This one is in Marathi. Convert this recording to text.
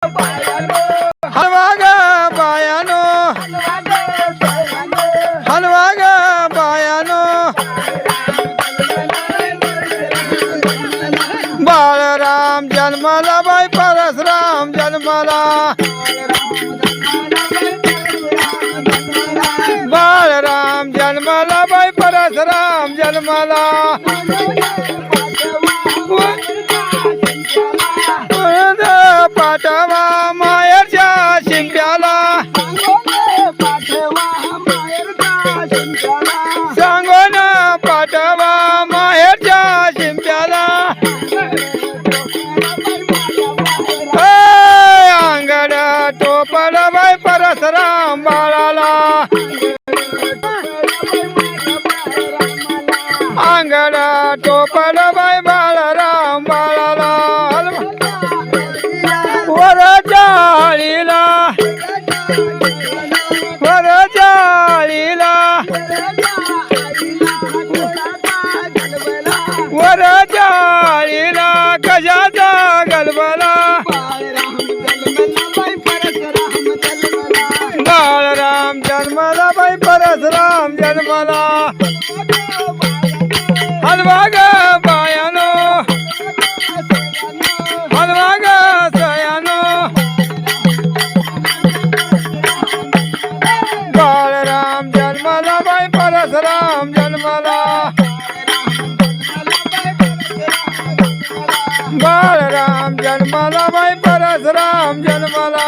हलवा ग बायानो हलवा ग बायानो बाळराम जन्माला बाई परशुराम जन्माला बाळराम जन्माला बाई परशुराम जन्माला पाठवा मायरच्या शिंप्याला सांगून पाठवा माहेरच्या शिंप्याला अंगड टोपड बाई परशुराम बाळाला अंगड टोपड बाई बाळराम बाळाला वरजाळीला वरजाळीला वरजाळीला कशाचा गलबला बाळराम जन्माला बाई परशुराम जन्माला हलवा ग बायानो हलवा ग सयानो बाळराम जन्माला बाई परशुराम जन्माला बाळराम जन्माला बाई परशुराम जन्माला